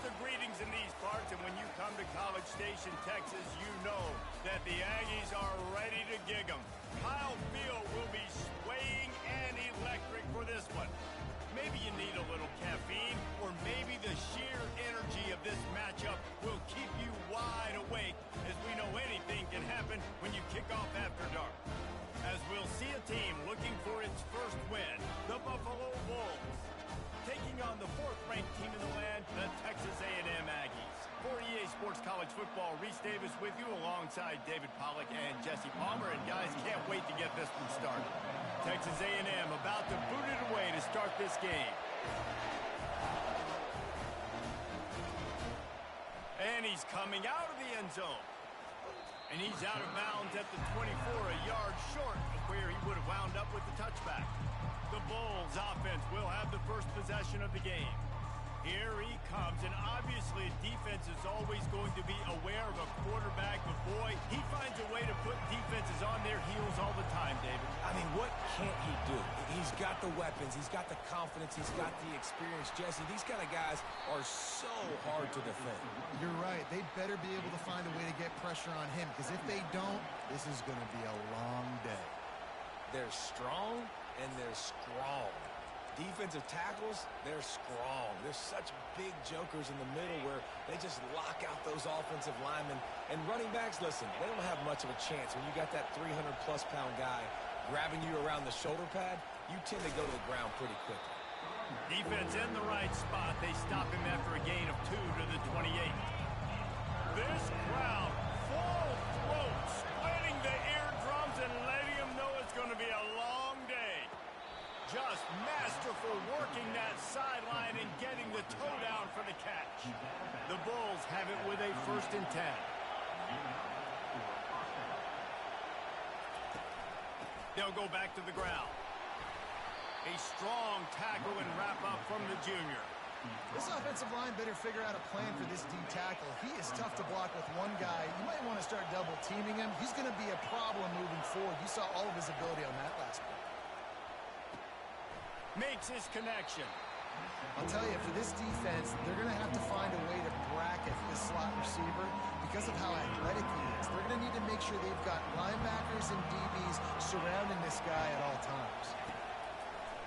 the greetings in these parts, and when you come to College Station, Texas, you know that the Aggies are ready to gig 'em. Kyle Field will be swaying and electric for this one. Maybe you need a little caffeine, or maybe the sheer energy of this matchup will keep you wide awake, as we know anything can happen when you kick off after dark. As we'll see a team looking for its first win, the Buffalo Bulls, taking on the fourth-ranked team in the land, the Texas A&M Aggies. For EA Sports College Football, Reese Davis with you alongside David Pollack and Jesse Palmer. And guys, can't wait to get this one started. Texas A&M about to boot it away to start this game. And he's coming out of the end zone. And he's out of bounds at the 24, a yard short of where he would have wound up with the touchback. The Bulls offense will have the first possession of the game. Here he comes, and obviously defense is always going to be aware of a quarterback, but boy, he finds a way to put defenses on their heels all the time, David. I mean, what can't he do? He's got the weapons, he's got the confidence, he's got the experience. Jesse, these kind of guys are so hard to defend. You're right. They better be able to find a way to get pressure on him, because if they don't, this is going to be a long day. They're strong, and they're strong. Defensive tackles, they're strong. There's such big jokers in the middle where they just lock out those offensive linemen. And running backs, listen, they don't have much of a chance. When you got that 300-plus pound guy grabbing you around the shoulder pad, you tend to go to the ground pretty quickly. Defense in the right spot. They stop him after a gain of 2 to the 28. This crowd, full throat, splitting the eardrums and letting them know it's going to be a long day. Just masterful working that sideline and getting the toe down for the catch. The Bulls have it with a 1st and 10. They'll go back to the ground. A strong tackle and wrap up from the junior. This offensive line better figure out a plan for this D tackle. He is tough to block with one guy. You might want to start double teaming him. He's going to be a problem moving forward. You saw all of his ability on that last play. Makes his connection. I'll tell you, for this defense, they're going to have to find a way to bracket this slot receiver because of how athletic he is. They're going to need to make sure they've got linebackers and DBs surrounding this guy at all times.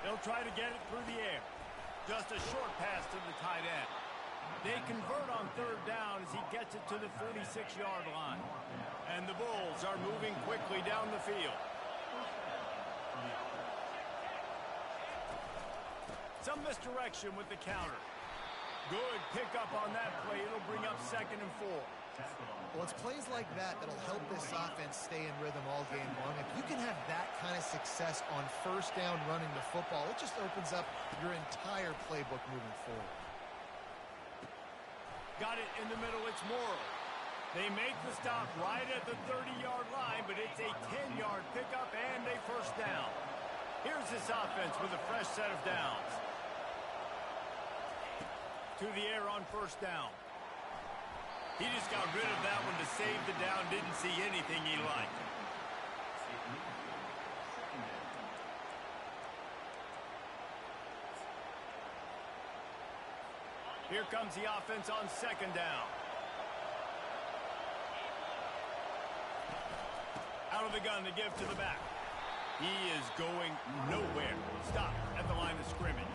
They'll try to get it through the air. Just a short pass to the tight end. They convert on 3rd down as he gets it to the 46-yard line. And the Bulls are moving quickly down the field. Some misdirection with the counter. Good pickup on that play. It'll bring up 2nd and 4. Well, it's plays like that that'll help this offense stay in rhythm all game long. If you can have that kind of success on 1st down running the football, it just opens up your entire playbook moving forward. Got it in the middle. It's Morrow. They make the stop right at the 30-yard line, but it's a 10-yard pickup and a 1st down. Here's this offense with a fresh set of downs. To the air on 1st down. He just got rid of that one to save the down. Didn't see anything he liked. Here comes the offense on 2nd down. Out of the gun to give to the back. He is going nowhere. Stop at the line of scrimmage.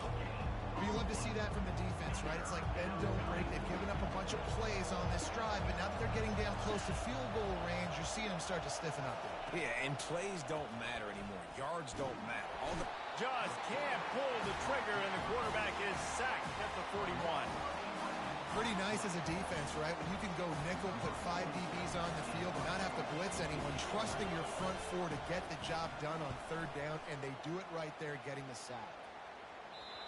You love to see that from the defense, right? It's like bend, don't break. They've given up a bunch of plays on this drive, but now that they're getting down close to field goal range, you're seeing them start to stiffen up there. Yeah, and plays don't matter anymore. Yards don't matter. Just can't pull the trigger, and the quarterback is sacked at the 41. Pretty nice as a defense, right? When you can go nickel, put 5 DBs on the field and not have to blitz anyone, trusting your front 4 to get the job done on 3rd down, and they do it right there, getting the sack.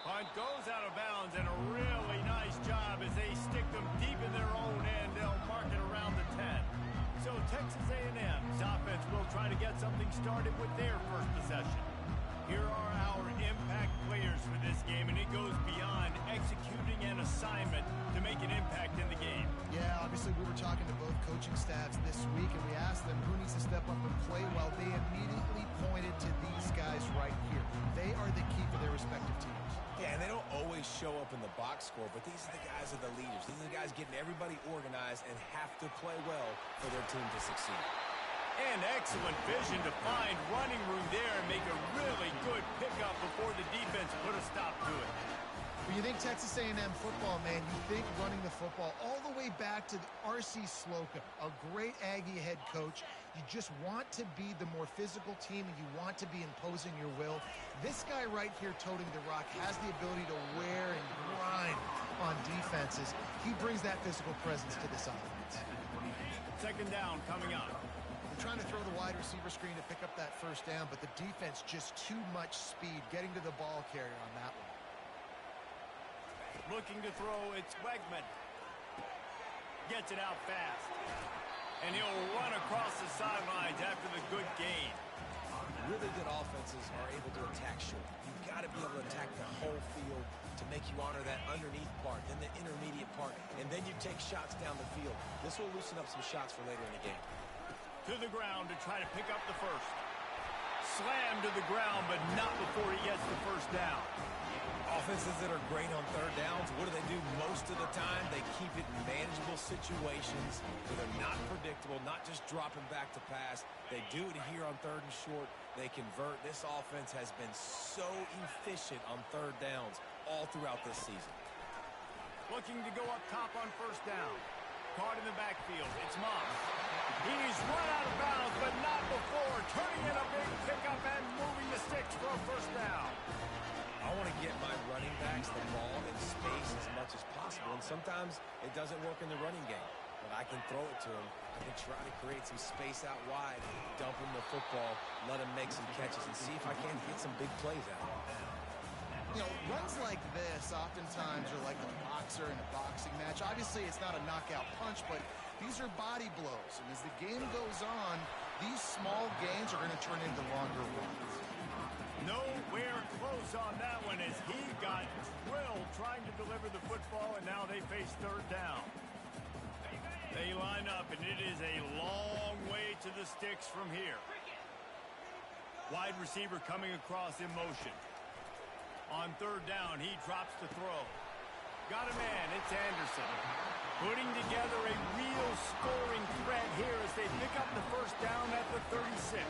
Punt goes out of bounds, and a really nice job as they stick them deep in their own end. They'll mark it around the 10. So Texas A&M's offense will try to get something started with their first possession. Here are our impact players for this game, and it goes beyond executing an assignment to make an impact in the game. Yeah, obviously we were talking to both coaching staffs this week, and we asked them who needs to step up and play well. They immediately pointed to these guys right here. They are the key for their respective teams. Yeah, and they don't always show up in the box score, but these are the guys that are the leaders. These are the guys getting everybody organized and have to play well for their team to succeed. And excellent vision to find running room there and make a really good pickup before the defense put a stop to it. When you think Texas A&M football, man, you think running the football all the way back to R.C. Slocum, a great Aggie head coach. You just want to be the more physical team, and you want to be imposing your will. This guy right here toting the rock has the ability to wear and grind on defenses. He brings that physical presence to this offense. Second down coming up. They're trying to throw the wide receiver screen to pick up that first down, but the defense just too much speed getting to the ball carrier on that one. Looking to throw, it's Wegman. Gets it out fast. And he'll run across the sidelines after the good gain. Really good offenses are able to attack short. You've got to be able to attack the whole field to make you honor that underneath part, then the intermediate part, and then you take shots down the field. This will loosen up some shots for later in the game. To the ground to try to pick up the first. Slam to the ground, but not before he gets the first down. Offenses that are great on third downs, what do? Most of the time, they keep it in manageable situations where they're not predictable, not just dropping back to pass. They do it here on third and short. They convert. This offense has been so efficient on third downs all throughout this season. Looking to go up top on first down. Caught in the backfield. It's Moss. He's run out of bounds, but not before. Turning in a big pickup and moving the sticks for a first down. I want to get my running backs the ball in space as much as possible, and sometimes it doesn't work in the running game. But I can throw it to him. I can try to create some space out wide, dump him the football, let him make some catches, and see if I can get some big plays out of him. You know, runs like this oftentimes are like a boxer in a boxing match. Obviously, it's not a knockout punch, but these are body blows. And as the game goes on, these small gains are going to turn into longer runs. Nowhere close on that one as he got drilled trying to deliver the football, and now they face third down. They line up, and it is a long way to the sticks from here. Wide receiver coming across in motion. On third down, he drops to throw. Got a man, it's Anderson. Putting together a real scoring threat here as they pick up the first down at the 36.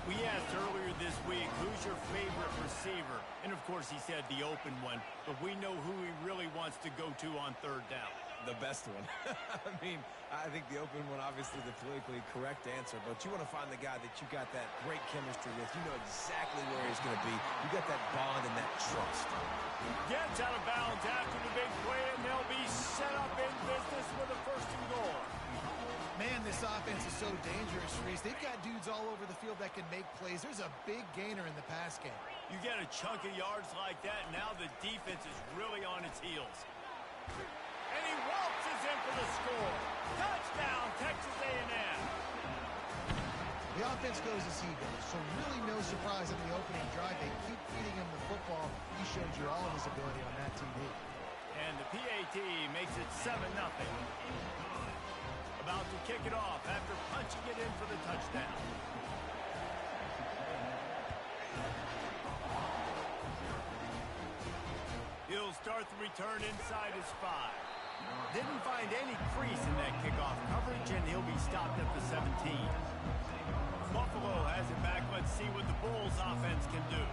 We asked earlier this week, who's your favorite receiver? And, of course, he said the open one, but we know who he really wants to go to on third down. The best one. I mean, I think the open one, obviously the politically correct answer, but you want to find the guy that you got that great chemistry with. You know exactly where he's going to be. You got that bond and that trust. Gets out of bounds after the big play, and they'll be set up in business with a first and goal. Man, this offense is so dangerous, Reese. They've got dudes all over the field that can make plays. There's a big gainer in the pass game. You get a chunk of yards like that, and now the defense is really on its heels. And he waltzes in for the score. Touchdown, Texas A&M. The offense goes as he goes, so really no surprise in the opening drive. They keep feeding him the football. He showed you all of his ability on that TV. And the PAT makes it 7-0. About to kick it off after punching it in for the touchdown. He'll start the return inside his 5. Didn't find any crease in that kickoff coverage, and he'll be stopped at the 17. Buffalo has it back. Let's see what the Bulls offense can do.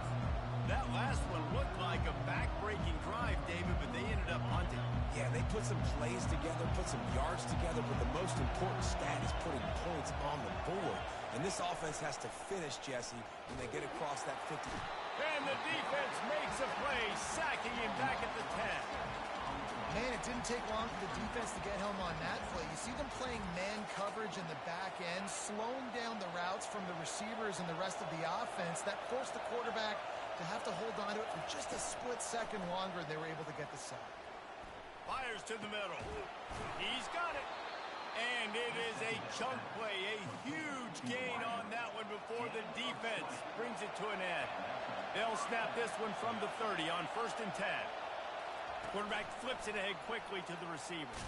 That last one looked like a back-breaking drive, David, but they ended up hunting. Yeah, they put some plays together, put some yards together, but the most important stat is putting points on the board. And this offense has to finish, Jesse, when they get across that 50. And the defense makes a play, sacking him back at the 10. Man, it didn't take long for the defense to get home on that play. You see them playing man coverage in the back end, slowing down the routes from the receivers and the rest of the offense. That forced the quarterback to have to hold on to it for just a split second longer, and they were able to get the sack. Fires to the middle. He's got it. And it is a chunk play, a huge gain on that one before the defense brings it to an end. They'll snap this one from the 30 on 1st and 10. Quarterback flips it ahead quickly to the receiver.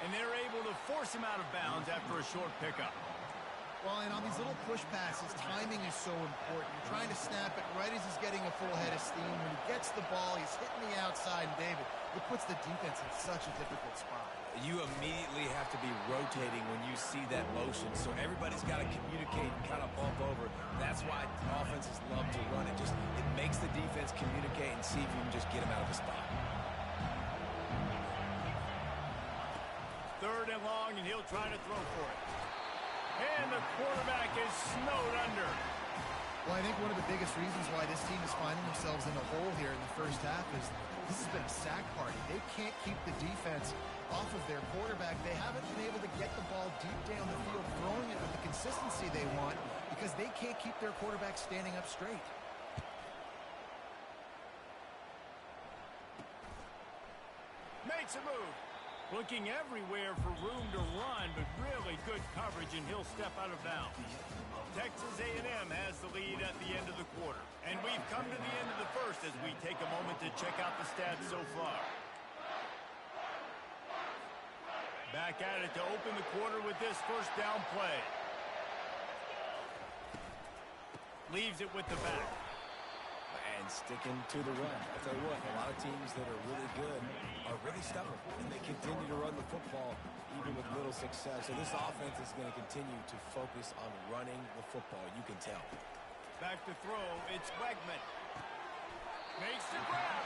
And they're able to force him out of bounds after a short pickup. Well, and on these little push passes, timing is so important. You're trying to snap it right as he's getting a full head of steam. When he gets the ball, he's hitting the outside, and David, it puts the defense in such a difficult spot. You immediately have to be rotating when you see that motion, so everybody's got to communicate and kind of bump over. That's why offenses love to run it. It makes the defense communicate and see if you can just get him out of the spot. 3rd and long, and he'll try to throw for it. And the quarterback is snowed under. Well, I think one of the biggest reasons why this team is finding themselves in a hole here in the first half is this has been a sack party. They can't keep the defense off of their quarterback. They haven't been able to get the ball deep down the field, throwing it with the consistency they want because they can't keep their quarterback standing up straight. Makes a move. Looking everywhere for room to run, but really good coverage, and he'll step out of bounds. Texas A&M has the lead at the end of the quarter. And we've come to the end of the first as we take a moment to check out the stats so far. Back at it to open the quarter with this first down play. Leaves it with the back. And sticking to the run. I tell you what, a lot of teams that are really good are really stubborn, and they continue to run the football even with little success. So this offense is going to continue to focus on running the football. You can tell. Back to throw. It's Wegman. Makes the grab.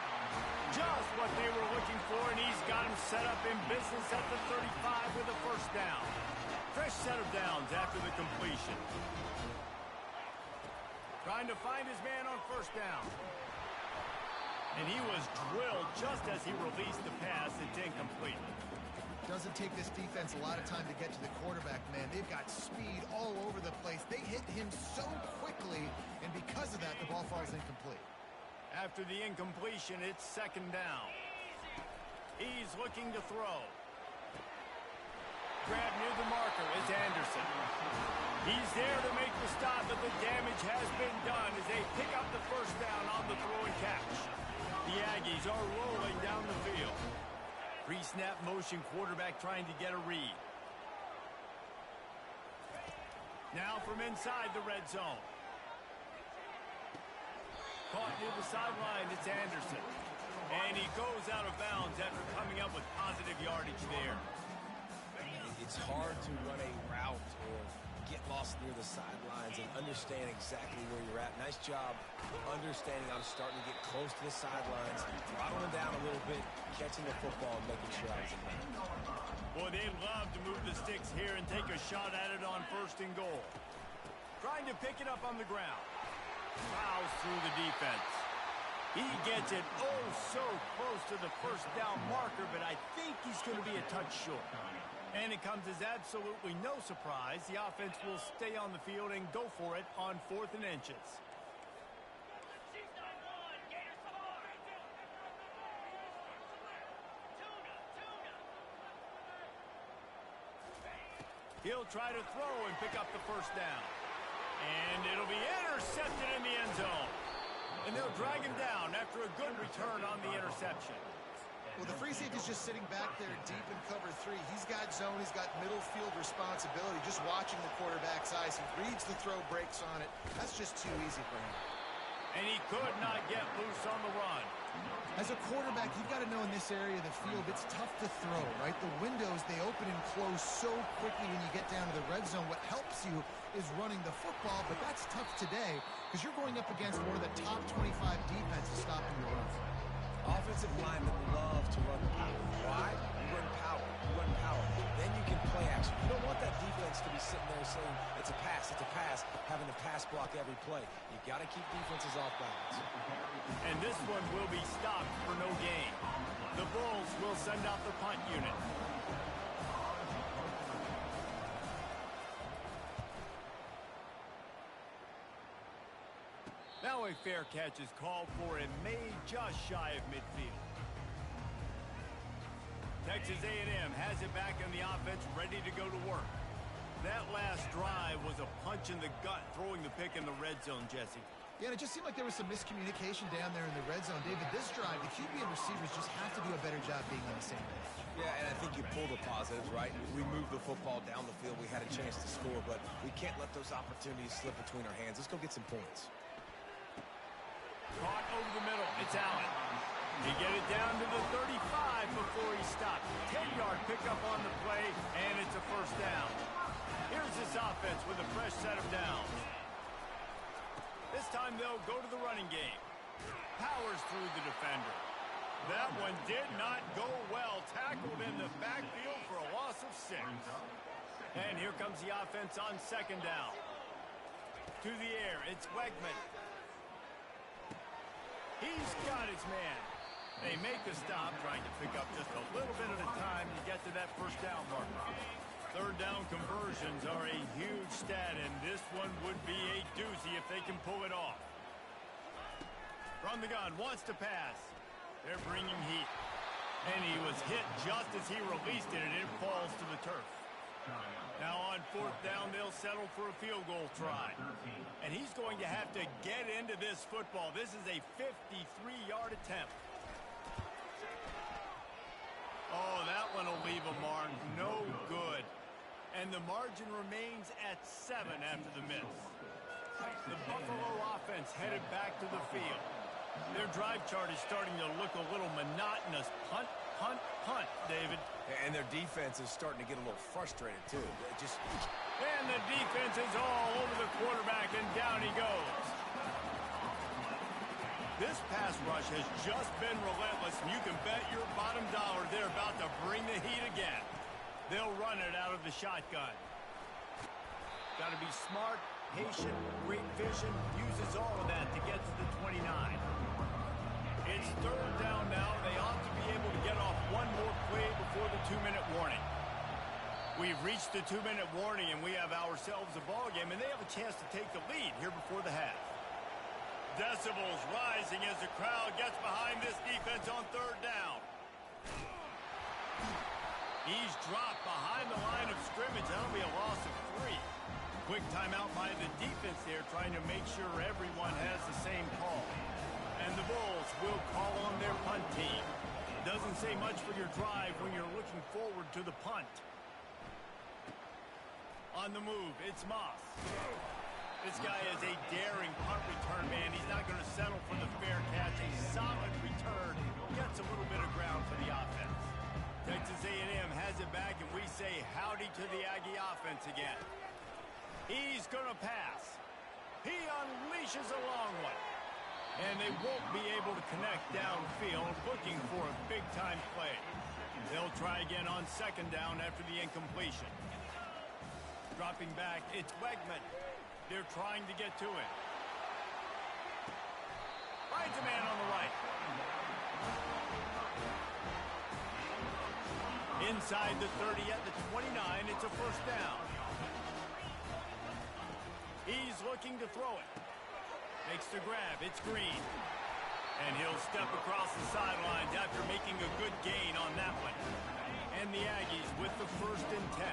Just what they were looking for, and he's got him set up in business at the 35 with a first down. Fresh set of downs after the completion. Trying to find his man on first down. And he was drilled just as he released the pass. It's incomplete. Doesn't take this defense a lot of time to get to the quarterback, man. They've got speed all over the place. They hit him so quickly, and because of that, the ball falls incomplete. After the incompletion, it's 2nd down. He's looking to throw. Grab near the marker is Anderson. He's there to make the stop, but the damage has been done as they pick up the first down on the throw and catch. The Aggies are rolling down the field. Pre-snap motion quarterback trying to get a read. Now from inside the red zone. Caught near the sideline, it's Anderson. And he goes out of bounds after coming up with positive yardage there. It's hard to run a route or get lost near the sidelines and understand exactly where you're at. Nice job understanding I'm starting to get close to the sidelines, throttling down a little bit, catching the football, and making sure I was in there. Boy, they love to move the sticks here and take a shot at it on 1st and goal. Trying to pick it up on the ground. Fouls through the defense. He gets it so close to the first down marker, but I think he's going to be a touch short. And it comes as absolutely no surprise. The offense will stay on the field and go for it on 4th and inches. He'll try to throw and pick up the first down. And it'll be intercepted in the end zone. And they'll drag him down after a good return on the interception. Well, the free safety's just sitting back there deep in cover 3. He's got zone. He's got middle field responsibility. Just watching the quarterback's eyes. He reads the throw, breaks on it. That's just too easy for him. And he could not get loose on the run. As a quarterback, you've got to know in this area of the field, it's tough to throw, right? The windows, they open and close so quickly when you get down to the red zone. What helps you is running the football, but that's tough today because you're going up against one of the top 25 defenses stopping your run. Offensive linemen love to run the power. Why? You run power. You run power. Then you can play action. You don't want that defense to be sitting there saying, it's a pass, having to pass block every play. You got to keep defenses off balance. And this one will be stopped for no gain. The Bulls will send out the punt unit. Now a fair catch is called for and made just shy of midfield. Texas A&M has it back in the offense, ready to go to work. That last drive was a punch in the gut, throwing the pick in the red zone, Jesse. Yeah, and it just seemed like there was some miscommunication down there in the red zone. David, this drive, the QB and receivers just have to do a better job being on the same page. Yeah, and I think you pull the positives, right? We moved the football down the field. We had a chance to score, but we can't let those opportunities slip between our hands. Let's go get some points. Caught over the middle. It's Allen. He get it down to the 35 before he stopped. 10-yard pickup on the play, and it's a first down. Here's this offense with a fresh set of downs. This time they'll go to the running game. Powers through the defender. That one did not go well. Tackled in the backfield for a loss of 6. And here comes the offense on second down. To the air, it's Wegman. He's got his man. They make the stop, trying to pick up just a little bit at a time to get to that first down marker. Third down conversions are a huge stat, and this one would be a doozy if they can pull it off. From the gun, wants to pass. They're bringing heat. And he was hit just as he released it, and it falls to the turf. Now on fourth down, they'll settle for a field goal try. And he's going to have to get into this football. This is a 53-yard attempt. Oh, that one will leave a mark. No good. And the margin remains at 7 after the miss. The Buffalo offense headed back to the field. Their drive chart is starting to look a little monotonous. Punt, punt, punt, David. And their defense is starting to get a little frustrated, too. And the defense is all over the quarterback, and down he goes. This pass rush has just been relentless, and you can bet your bottom dollar they're about to bring the heat again. They'll run it out of the shotgun. Got to be smart, patient, great vision, uses all of that to get to the 29. It's third down now. They ought to be able to get off one more play before the 2-minute warning. We've reached the 2-minute warning, and we have ourselves a ball game, and they have a chance to take the lead here before the half. Decibels rising as the crowd gets behind this defense on third down. He's dropped behind the line of scrimmage. That'll be a loss of 3. Quick timeout by the defense there, trying to make sure everyone has the same call. And the Bulls will call on their punt team. Doesn't say much for your drive when you're looking forward to the punt. On the move, it's Moss. This guy is a daring punt return man. He's not going to settle for the fair catch. A solid return. Gets a little bit of ground for the offense. Texas A&M has it back, and we say howdy to the Aggie offense again. He's going to pass. He unleashes a long one. And they won't be able to connect downfield, looking for a big-time play. They'll try again on second down after the incompletion. Dropping back, it's Wegman. They're trying to get to him. Finds a man on the right. Inside the 30 at the 29, it's a first down. He's looking to throw it. Makes the grab, it's Green. And he'll step across the sidelines after making a good gain on that one. And the Aggies with the 1st and 10.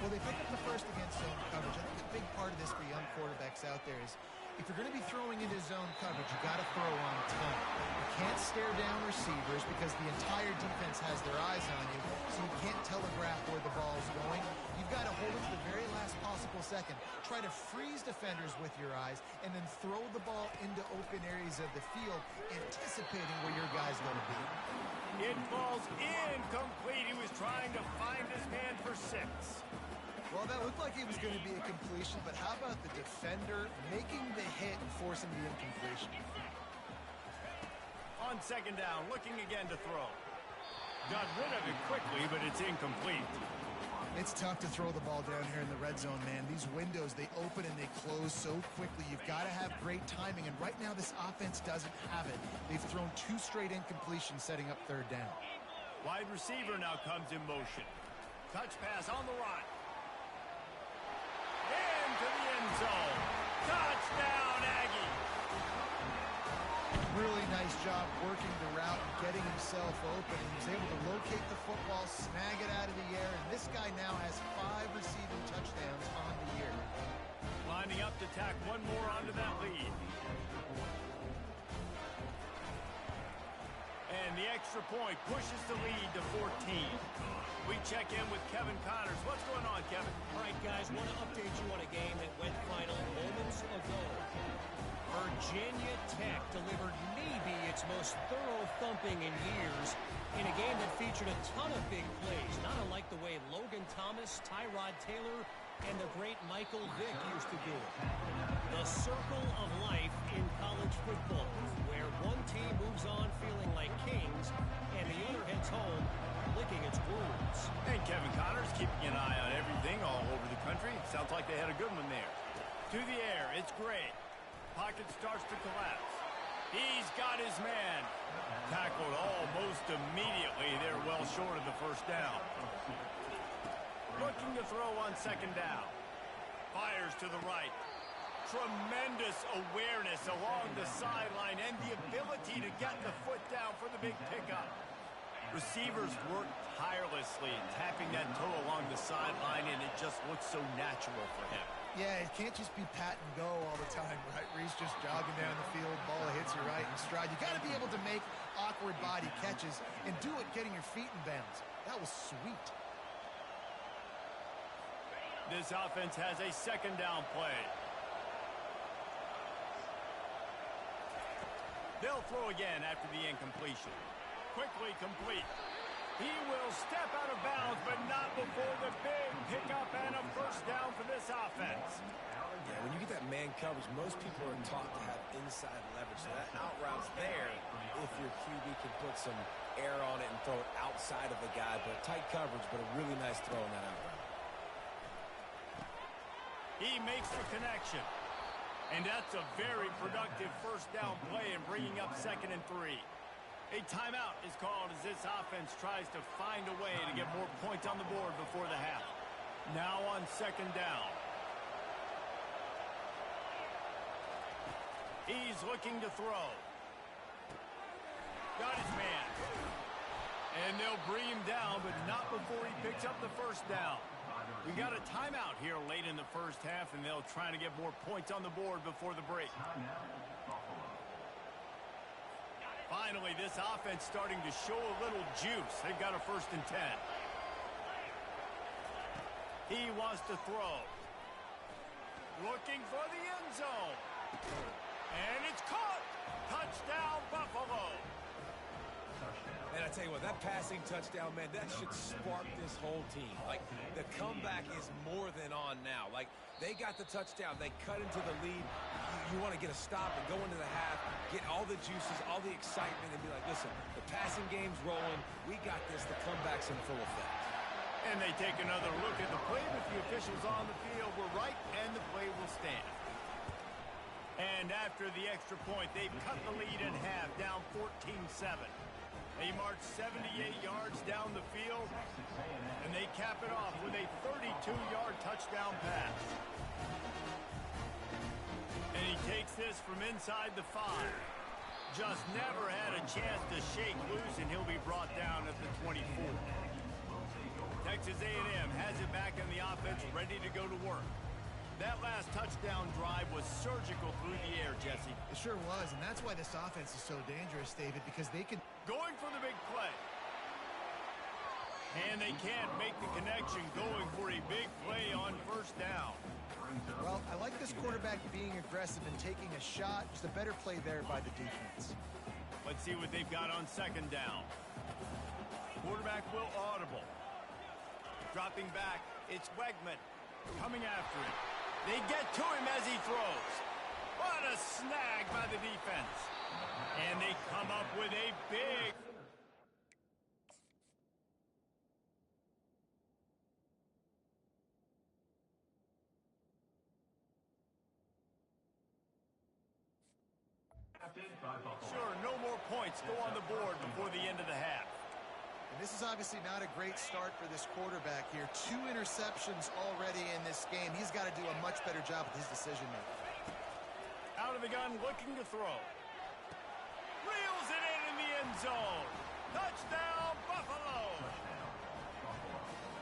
Well, they pick up the first against zone coverage. I think a big part of this for young quarterbacks out there is if you're going to be throwing into zone coverage, you got to throw on time. You can't stare down receivers because the entire defense has their eyes on you, so you can't telegraph where the ball's going. You've got to hold it to the very last possible second. Try to freeze defenders with your eyes, and then throw the ball into open areas of the field, anticipating where your guy's going to be. It falls incomplete. He was trying to find his man for 6. Well, that looked like it was going to be a completion, but how about the defender making the hit and forcing the incompletion? On second down, looking again to throw. Got rid of it quickly, but it's incomplete. It's tough to throw the ball down here in the red zone, man. These windows, they open and they close so quickly. You've got to have great timing, and right now this offense doesn't have it. They've thrown 2 straight incompletions setting up third down. Wide receiver now comes in motion. Touch pass on the run. Into the end zone. Touchdown, Aggie. Really nice job working the route and getting himself open. He was able to locate the football, snag it out of the air, and this guy now has 5 receiving touchdowns on the year. Lining up to tack one more onto that lead. And And the extra point pushes the lead to 14. We check in with Kevin Connors. What's going on, Kevin? All right, guys, want to update you on a game that went final moments ago. Virginia Tech delivered maybe its most thorough thumping in years in a game that featured a ton of big plays, not unlike the way Logan Thomas, Tyrod Taylor, and the great Michael Vick used to do it. The circle of life in college football, where one team moves on feeling like kings and the other heads home licking its wounds. And Kevin Connors keeping an eye on everything all over the country. Sounds like they had a good one there. To the air, it's great. Pocket starts to collapse. He's got his man. Tackled almost immediately. They're well short of the first down. Looking to throw on second down. Fires to the right. Tremendous awareness along the sideline and the ability to get the foot down for the big pickup. Receivers work tirelessly, tapping that toe along the sideline, and it just looks so natural for him. Yeah, it can't just be pat and go all the time, right? Where he's just jogging down the field, ball hits you right in stride. You got to be able to make awkward body catches and do it getting your feet in bounds. That was sweet. This offense has a second down play. They'll throw again after the incompletion. Quickly complete. He will step out of bounds, but not before the big pickup and a first down for this offense. Yeah, when you get that man coverage, most people are taught to have inside leverage. So that out route's there if your QB can put some air on it and throw it outside of the guy. But tight coverage, but a really nice throw in that out route. He makes the connection. And that's a very productive first down play in bringing up 2nd and 3. A timeout is called as this offense tries to find a way to get more points on the board before the half. Now on 2nd down. He's looking to throw. Got his man. And they'll bring him down, but not before he picks up the first down. We got a timeout here late in the first half, and they'll try to get more points on the board before the break. Finally, this offense starting to show a little juice. They've got a 1st and 10. He wants to throw. Looking for the end zone. And it's caught. Touchdown, Buffalo. Man, I tell you what, that passing touchdown, man, that should spark this whole team. Like, the comeback is more than on now. Like, they got the touchdown. They cut into the lead. You want to get a stop and go into the half, get all the juices, all the excitement, and be like, listen, the passing game's rolling. We got this. The comeback's in full effect. And they take another look at the play with the officials on the field. We're right, and the play will stand. And after the extra point, they've cut the lead in half, down 14-7. They march 78 yards down the field, and they cap it off with a 32-yard touchdown pass. And he takes this from inside the 5. Just never had a chance to shake loose, and he'll be brought down at the 24. Texas A&M has it back in the offense, ready to go to work. That last touchdown drive was surgical through the air, Jesse. It sure was, and that's why this offense is so dangerous, David, because they can... Going for the big play. And they can't make the connection, going for a big play on first down. Well, I like this quarterback being aggressive and taking a shot. Just a better play there by the defense. Let's see what they've got on 2nd down. Quarterback will audible. Dropping back, it's Wegman coming after him. They get to him as he throws. What a snag by the defense. And they come up with a big... Sure, no more points go on the board before the end of the half. And this is obviously not a great start for this quarterback here. 2 interceptions already in this game. He's got to do a much better job with his decision-making. Out of the gun, looking to throw. Reels it in the end zone. Touchdown, Buffalo.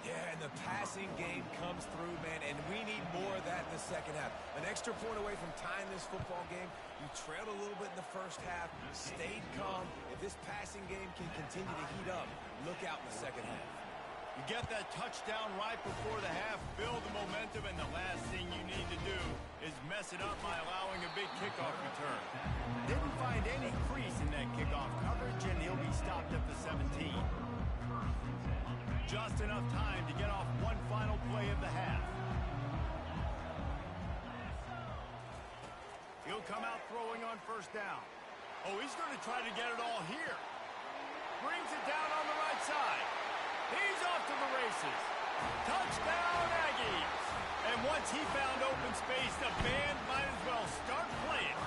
Yeah, and the passing game comes through, man, and we need more of that in the second half. An extra point away from tying this football game. You trailed a little bit in the first half, stayed calm. If this passing game can continue to heat up, look out in the second half. You get that touchdown right before the half, build the momentum, and the last thing you need to do is mess it up by allowing a big kickoff return. Didn't find any crease in that kickoff coverage, and he'll be stopped at the 17. Just enough time to get off one final play of the half. He'll come out throwing on first down. Oh, he's going to try to get it all here. Brings it down on the right side. He's off to the races. Touchdown, Aggies. And once he found open space, the band might as well start playing.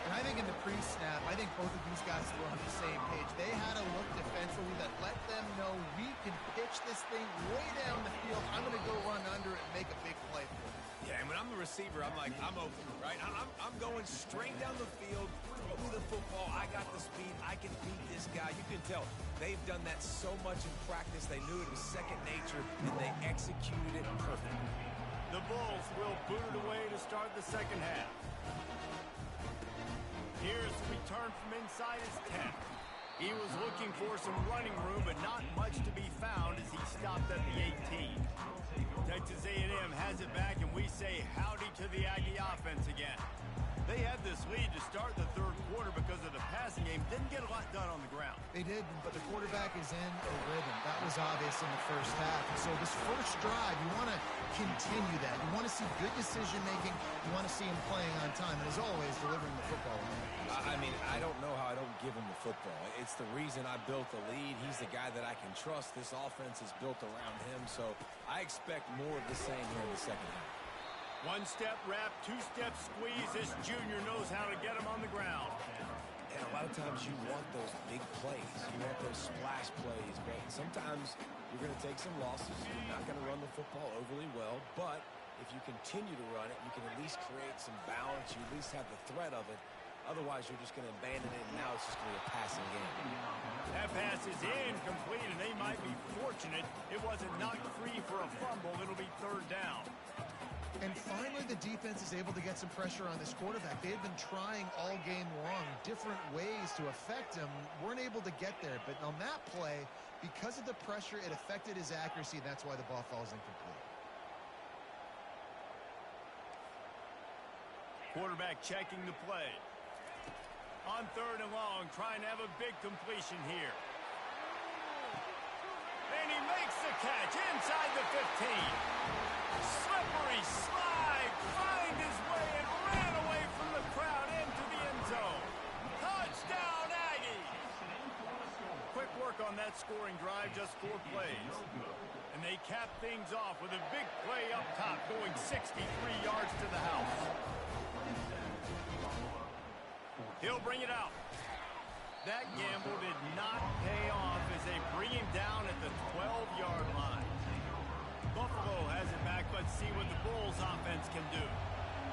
And I think in the pre-snap, I think both of these guys were on the same page. They had a look defensively that let them know we can pitch this thing way down the field. I'm going to go run under it and make a big play for it. Yeah, and when I'm the receiver, I'm like, I'm open, right? I'm going straight down the field, throw me the football. I got the speed. I can beat this guy. You can tell they've done that so much in practice. They knew it was second nature, and they executed it perfectly. The Bulls will boot it away to start the second half. Here's the return from inside his 10. He was looking for some running room, but not much to be found as he stopped at the 18. Texas A&M has it back, and we say howdy to the Aggie offense again. They had this lead to start the third quarter because of the passing game. Didn't get a lot done on the ground. They did, but the quarterback is in a rhythm. That was obvious in the first half. And so this first drive, you want to continue that. You want to see good decision-making. You want to see him playing on time. And as always, delivering the football. I mean, I don't know how I don't give him the football. It's the reason I built the lead. He's the guy that I can trust. This offense is built around him, so I expect more of the same here in the second half. One-step wrap, two-step squeeze. This junior knows how to get him on the ground. And a lot of times you want those big plays. You want those splash plays. But sometimes you're going to take some losses. You're not going to run the football overly well. But if you continue to run it, you can at least create some balance. You at least have the threat of it. Otherwise, you're just going to abandon it, and now it's just going to be a passing game. That pass is incomplete, and they might be fortunate it wasn't knocked free for a fumble. It'll be third down. And finally, the defense is able to get some pressure on this quarterback. They had been trying all game long, different ways to affect him. Weren't able to get there. But on that play, because of the pressure, it affected his accuracy. That's why the ball falls incomplete. Quarterback checking the play. On third and long, trying to have a big completion here. And he makes the catch inside the 15. Slippery slide, find his way and ran away from the crowd into the end zone. Touchdown, Aggies! Quick work on that scoring drive, just 4 plays. And they cap things off with a big play up top, going 63 yards to the house. He'll bring it out. That gamble did not pay off as they bring him down at the 12-yard line. Buffalo has it back. Let's see what the Bulls offense can do.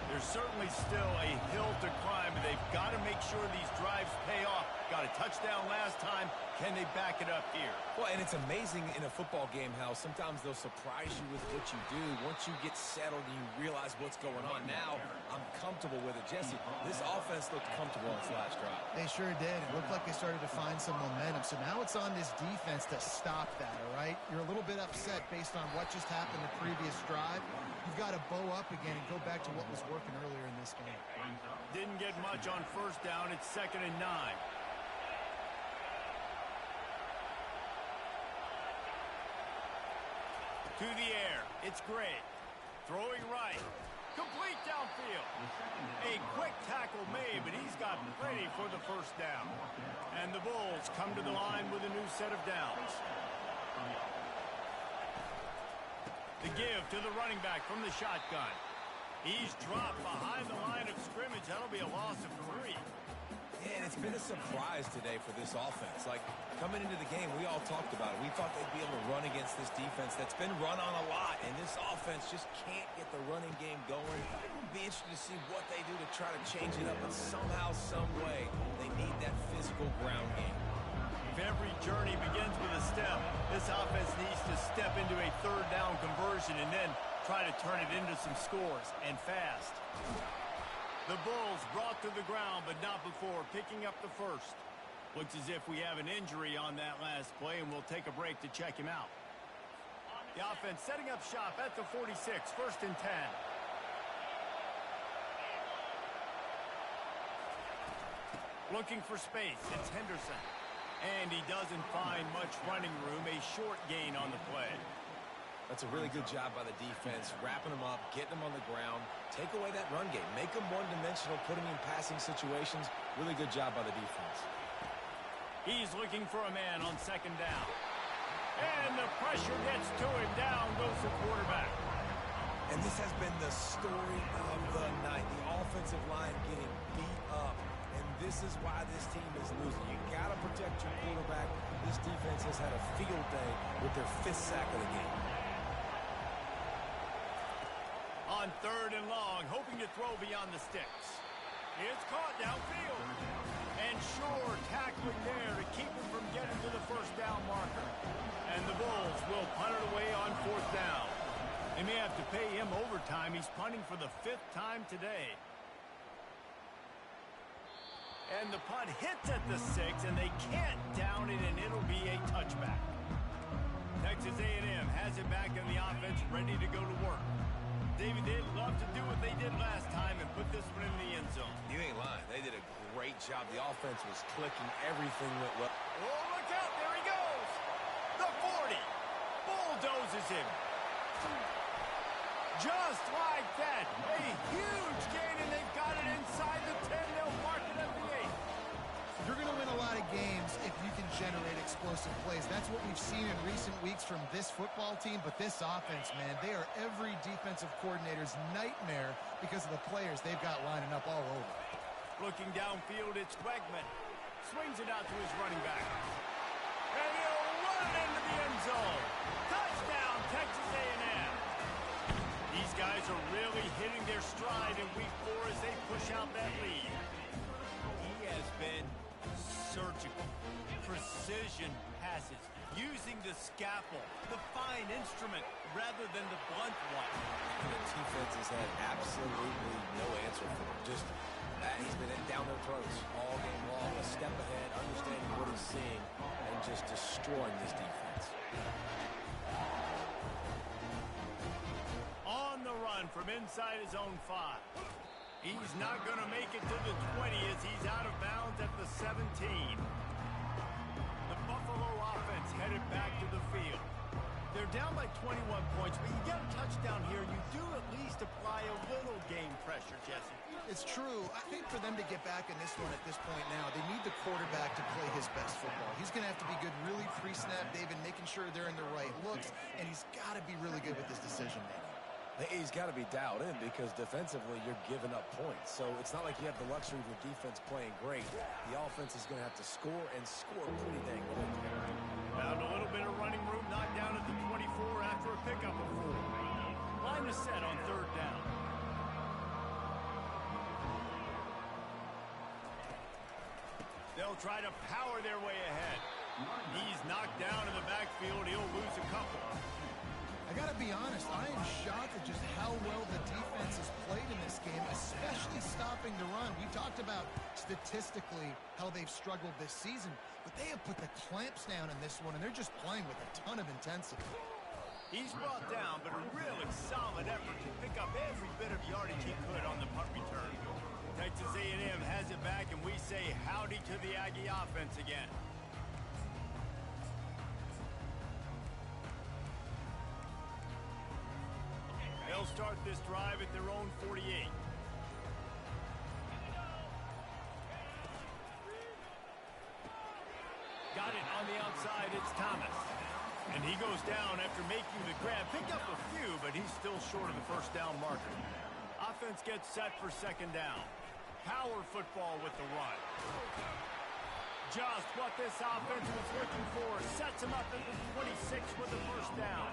There's certainly still a hill to climb, but they've got to make sure these drives pay off. Got a touchdown last time. Can they back it up here? Well, and it's amazing in a football game how sometimes they'll surprise you with what you do. Once you get settled and you realize what's going on. Now, I'm comfortable with it. Jesse, this offense looked comfortable on its last drive. They sure did. It looked like they started to find some momentum. So now it's on this defense to stop that, all right? You're a little bit upset based on what just happened the previous drive. You've got to bow up again and go back to what was working earlier in this game. Didn't get much on first down. It's 2nd and 9. To the air. It's Gray. Throwing right. Complete downfield. A quick tackle made, but he's got plenty for the first down. And the Bulls come to the line with a new set of downs. The give to the running back from the shotgun. He's dropped behind the line of scrimmage. That'll be a loss of 3. And it's been a surprise today for this offense. Like, coming into the game, we all talked about it. We thought they'd be able to run against this defense that's been run on a lot, and this offense just can't get the running game going. It'll be interesting to see what they do to try to change it up, but somehow, some way, they need that physical ground game. If every journey begins with a step, this offense needs to step into a third down conversion and then try to turn it into some scores, and fast. The Bulls brought to the ground, but not before picking up the first. Looks as if we have an injury on that last play, and we'll take a break to check him out. The offense setting up shop at the 46, 1st and 10. Looking for space, it's Henderson. And he doesn't find much running room, a short gain on the play. That's a really good job by the defense, wrapping them up, getting them on the ground, take away that run game, make them one-dimensional, putting in passing situations. Really good job by the defense. He's looking for a man on 2nd down. And the pressure gets to him. Down goes the quarterback. And this has been the story of the night. The offensive line getting beat up. And this is why this team is losing. You got to protect your quarterback. This defense has had a field day with their 5th sack of the game. On 3rd and long, hoping to throw beyond the sticks. It's caught downfield. And sure, tackling there to keep him from getting to the 1st down marker. And the Bulls will punt it away on 4th down. They may have to pay him overtime. He's punting for the 5th time today. And the punt hits at the 6, and they can't down it, and it'll be a touchback. Texas A&M has it back in the offense, ready to go to work. David, they'd love to do what they did last time and put this one in the end zone. You ain't lying. They did a great job. The offense was clicking. Everything went well. Oh, look out. There he goes. The 40. Bulldozes him. Just like that. A huge gain, and they've got it inside the 10. They'll mark it at the 8. You're going to win a lot of games if you can generate explosive plays. That's what we've seen in recent weeks from this football team. But this offense, man, they are every defensive coordinator's nightmare because of the players they've got lining up all over. Looking downfield, it's Wegman. Swings it out to his running back. And he'll run it into the end zone. Touchdown, Texas A&M. These guys are really hitting their stride in week 4 as they push out that lead. He has been surgical. Precision passes. Using the scalpel, the fine instrument, rather than the blunt one. The defense has had absolutely no answer for him. Just he's been down their throats all game long, a step ahead, understanding what he's seeing, and just destroying this defense. On the run from inside his own 5. He's not going to make it to the 20 as he's out of bounds at the 17. The Buffalo offense headed back to the field. They're down by 21 points, but you get a touchdown here, you do at least apply a little game pressure, Jesse. It's true. I think for them to get back in this one at this point now, they need the quarterback to play his best football. He's going to have to be good really pre-snap, David, making sure they're in the right looks, and he's got to be really good with his decision-making. He's got to be dialed in because defensively you're giving up points. So it's not like you have the luxury of your defense playing great. The offense is going to have to score and score pretty dang quick. Found a little bit of running room, knocked down at the 24 after a pickup of 4. Line is set on 3rd down. They'll try to power their way ahead. He's knocked down in the backfield. He'll lose a couple. I got to be honest, I am shocked at just how well the defense has played in this game, especially stopping the run. We talked about statistically how they've struggled this season, but they have put the clamps down in this one, and they're just playing with a ton of intensity. He's brought down, but a really solid effort to pick up every bit of yardage he could on the punt return. Texas A&M has it back, and we say howdy to the Aggie offense again. They'll start this drive at their own 48. Got it on the outside, it's Thomas. And he goes down after making the grab. Picked up a few, but he's still short of the 1st down marker. Offense gets set for 2nd down. Power football with the run. Just what this offense was looking for. Sets him up at the 26 with the 1st down.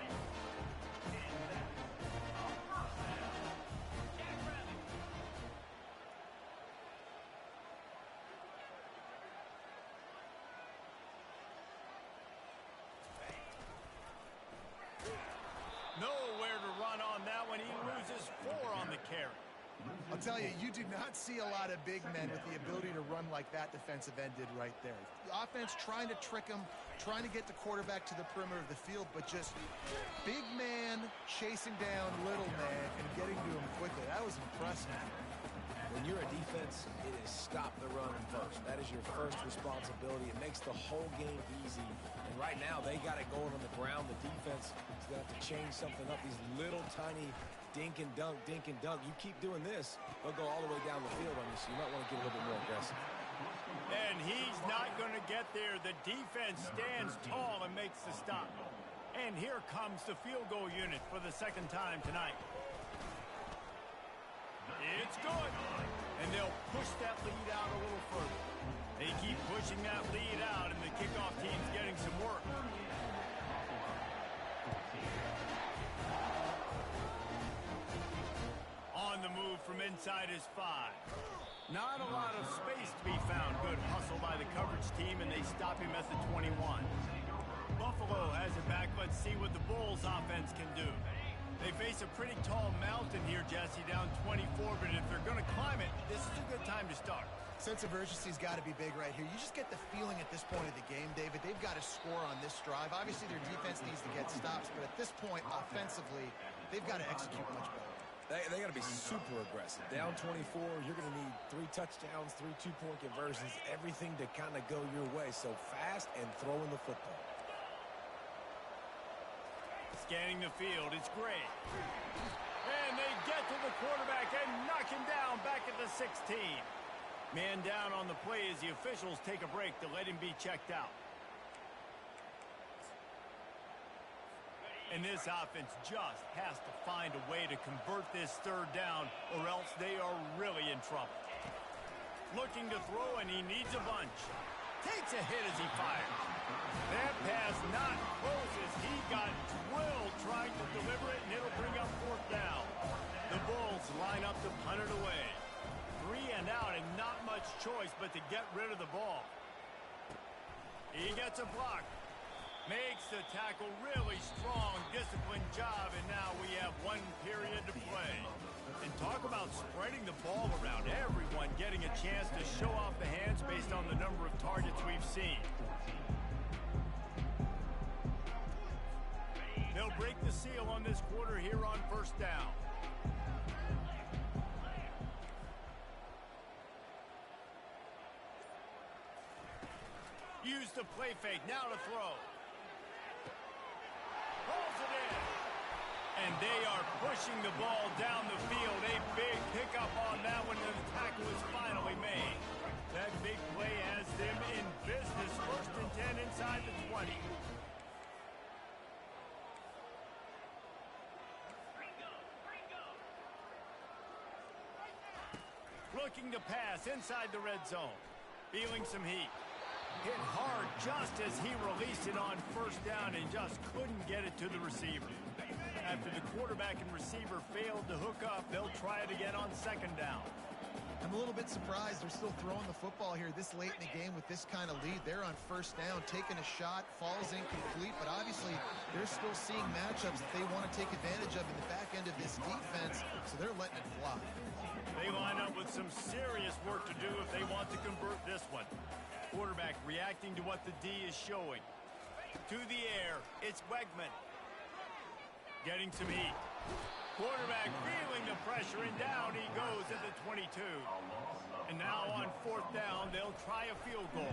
Nowhere to run on that one. I'll tell you, you do not see a lot of big men with the ability to run like that defensive end did right there. The offense trying to trick him, trying to get the quarterback to the perimeter of the field, but just big man chasing down little man and getting to him quickly. That was impressive. When you're a defense, it is stop the run first. That is your first responsibility. It makes the whole game easy. And right now, they got it going on the ground. The defense is going to have to change something up. These little tiny dink and dunk, dink and dunk. You keep doing this, they'll go all the way down the field on you, so you might want to get a little bit more aggressive. And he's not going to get there. The defense stands tall and makes the stop. And here comes the field goal unit for the second time tonight. It's good. And they'll push that lead out a little further. They keep pushing that lead out, and the kickoff team's getting some work. On the move from inside his 5. Not a lot of space to be found. Good hustle by the coverage team, and they stop him at the 21. Buffalo has it back. Let's see what the Bulls offense can do. They face a pretty tall mountain here, Jesse, down 24, but if they're going to climb it, this is a good time to start. Sense of urgency's got to be big right here. You just get the feeling at this point of the game, David, they've got to score on this drive. Obviously, their defense needs to get stops, but at this point, offensively, they've got to execute much better. They got to be super aggressive. Down 24, you're going to need 3 touchdowns, 3 two-point conversions, everything to kind of go your way. So fast and throwing the football. Scanning the field, it's Gray. And they get to the quarterback and knock him down back at the 16. Man down on the play as the officials take a break to let him be checked out. And this offense just has to find a way to convert this third down, or else they are really in trouble. Looking to throw, and he needs a bunch. Takes a hit as he fires. That pass not close as he got drilled trying to deliver it, and it'll bring up 4th down. The Bulls line up to punt it away. 3 and out, and not much choice but to get rid of the ball. He gets a block. Makes the tackle really strong, disciplined job, and now we have 1 period to play. And talk about spreading the ball around. Everyone getting a chance to show off the hands based on the number of targets we've seen. They'll break the seal on this quarter here on 1st down. Use the play fake, now to throw. Pulls it in. And they are pushing the ball down the field. A big pickup on that one, and the tackle is finally made. That big play has them in business. 1st and 10 inside the 20. Looking to pass inside the red zone. Feeling some heat. Hit hard just as he released it on 1st down and just couldn't get it to the receiver. After the quarterback and receiver failed to hook up, they'll try it again on 2nd down. I'm a little bit surprised they're still throwing the football here this late in the game with this kind of lead. They're on 1st down, taking a shot, falls incomplete, but obviously they're still seeing matchups that they want to take advantage of in the back end of this defense, so they're letting it fly. They line up with some serious work to do if they want to convert this one. Quarterback reacting to what the D is showing. To the air, it's Wegman. Getting some heat. Quarterback feeling the pressure, and down he goes at the 22. And now on 4th down, they'll try a field goal.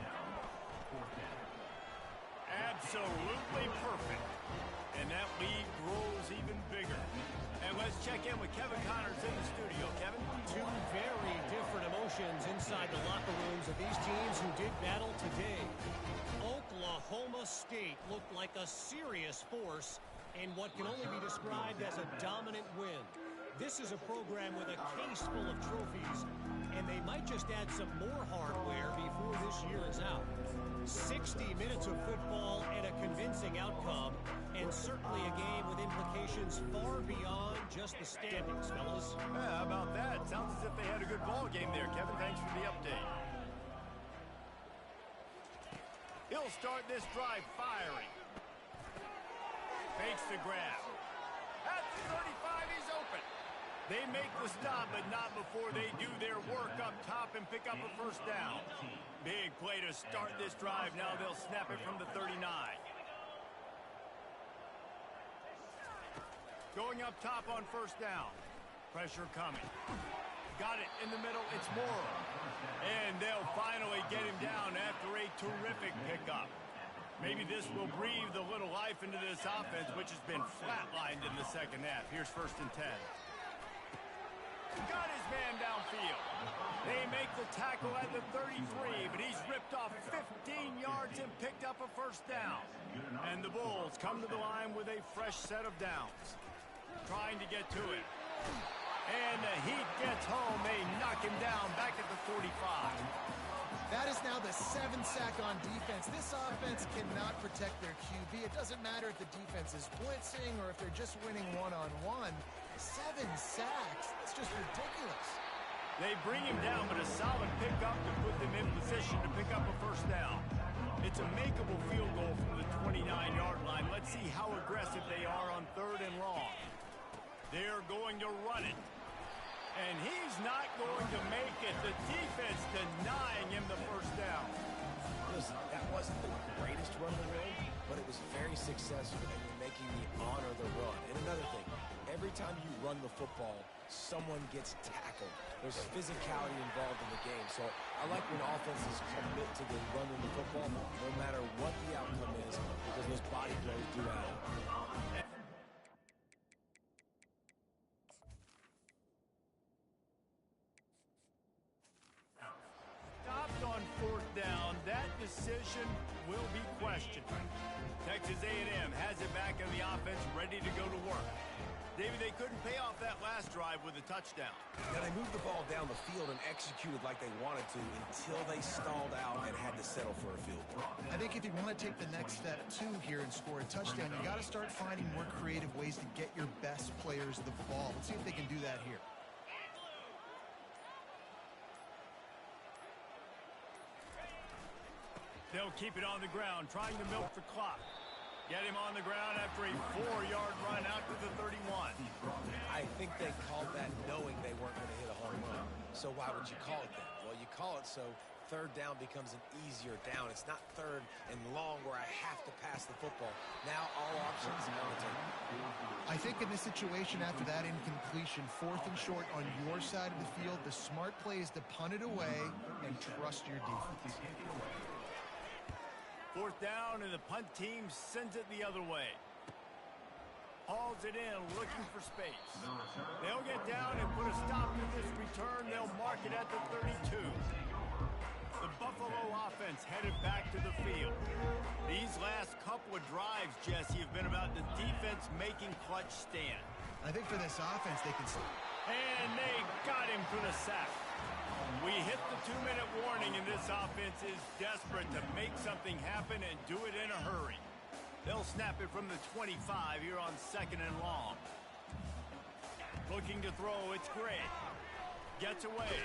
Absolutely perfect. And that lead grows even bigger. And let's check in with Kevin Connors in the studio. Kevin? 2 very different emotions inside the locker rooms of these teams who did battle today. Oklahoma State looked like a serious force in what can only be described as a dominant win. This is a program with a case full of trophies, and they might just add some more hardware before this year is out. 60 minutes of football and a convincing outcome, and certainly a game with implications far beyond just the standings, fellas. Yeah, how about that? Sounds as if they had a good ball game there, Kevin. Thanks for the update. He'll start this drive firing. Fakes the grab. At the 35, he's open. They make the stop, but not before they do their work up top and pick up a first down. Big play to start this drive. Now they'll snap it from the 39. Going up top on first down. Pressure coming. Got it in the middle. It's Morrow. And they'll finally get him down after a terrific pickup. Maybe this will breathe a little life into this offense, which has been flatlined in the second half. Here's 1st and 10. Got his man downfield. They make the tackle at the 33, but he's ripped off 15 yards and picked up a first down. And the Bulls come to the line with a fresh set of downs. Trying to get to it. And the Heat gets home. They knock him down back at the 45. That is now the 7th sack on defense. This offense cannot protect their QB. It doesn't matter if the defense is blitzing or if they're just winning one-on-one. 7 sacks. That's just ridiculous. They bring him down, but a solid pickup to put them in position to pick up a first down. It's a makeable field goal from the 29-yard line. Let's see how aggressive they are on 3rd and long. They're going to run it. And he's not going to make it. The defense denying him the first down. Listen, that wasn't the greatest run of the road, but it was very successful, and you're making me honor the run. And another thing, every time you run the football, someone gets tackled. There's physicality involved in the game. So I like when offenses commit to the running the football, no matter what the outcome is, because those body blows do add up. On 4th down, that decision will be questioned. Texas A&M has it back in the offense, ready to go to work. David, they couldn't pay off that last drive with a touchdown. Now, they moved the ball down the field and executed like they wanted to until they stalled out and had to settle for a field goal. I think if you want to take the next step, too, here and score a touchdown, you got to start finding more creative ways to get your best players the ball. Let's see if they can do that here. They'll keep it on the ground, trying to milk the clock. Get him on the ground after a 4-yard run out to the 31. I think they called that knowing they weren't going to hit a home run. So why would you call it that? Well, you call it so 3rd down becomes an easier down. It's not 3rd and long where I have to pass the football. Now all options are on the table. I think in this situation, after that incompletion, 4th and short on your side of the field, the smart play is to punt it away and trust your defense. 4th down, and the punt team sends it the other way. Hauls it in, looking for space. They'll get down and put a stop to this return. They'll mark it at the 32. The Buffalo offense headed back to the field. These last couple of drives, Jesse, have been about the defense making clutch stand. I think for this offense, they can... And they got him for the sack. We hit the 2-minute warning, and this offense is desperate to make something happen and do it in a hurry. They'll snap it from the 25 here on 2nd and long. Looking to throw, it's Gray. Gets away.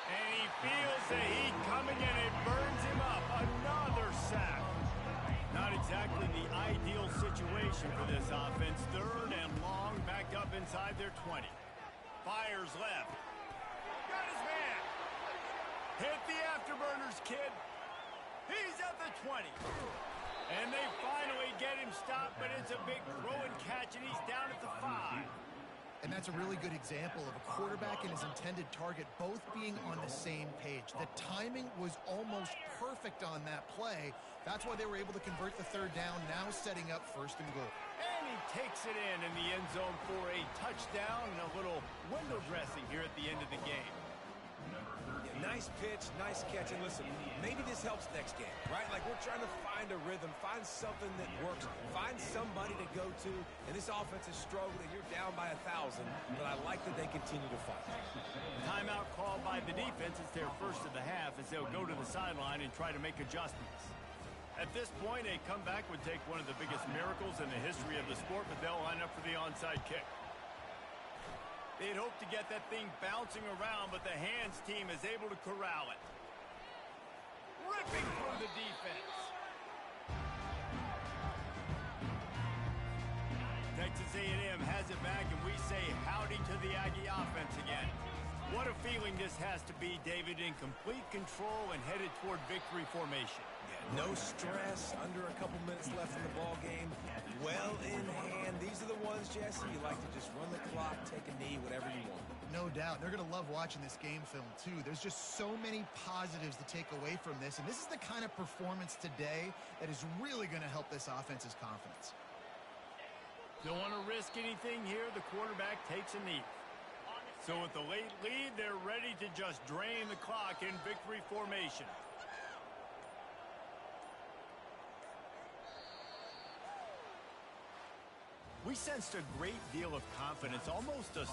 And he feels the heat coming, and it burns him up. Another sack. Not exactly the ideal situation for this offense. 3rd and long, back up inside their 20. Fires left. Got his man. Hit the afterburners, kid. He's at the 20. And they finally get him stopped, but it's a big throw and catch, and he's down at the 5. And that's a really good example of a quarterback and his intended target both being on the same page. The timing was almost perfect on that play. That's why they were able to convert the 3rd down, now setting up 1st and goal. And he takes it in the end zone for a touchdown and a little window dressing here at the end of the game. Yeah, nice pitch, nice catch. And listen, maybe this helps next game, right? Like we're trying to find a rhythm, find something that works, find somebody to go to. And this offense is struggling. You're down by 1,000, but I like that they continue to fight. Timeout called by the defense. It's their first of the half as they'll go to the sideline and try to make adjustments. At this point, a comeback would take one of the biggest miracles in the history of the sport, but they'll line up for the onside kick. They'd hoped to get that thing bouncing around, but the hands team is able to corral it. Ripping through the defense. Texas A&M has it back, and we say howdy to What a feeling this has to be, David, in complete control and headed toward victory formation. Yeah, no stress, under a couple minutes left in the ball game. Well in hand. These are the ones, Jesse, you like to just run the clock, take a knee, whatever you want. No doubt. They're going to love watching this game film, too. There's just so many positives to take away from this, and this is the kind of performance today that is really going to help this offense's confidence. Don't want to risk anything here. The quarterback takes a knee. So with the late lead, they're ready to just drain the clock in victory formation. We sensed a great deal of confidence, almost a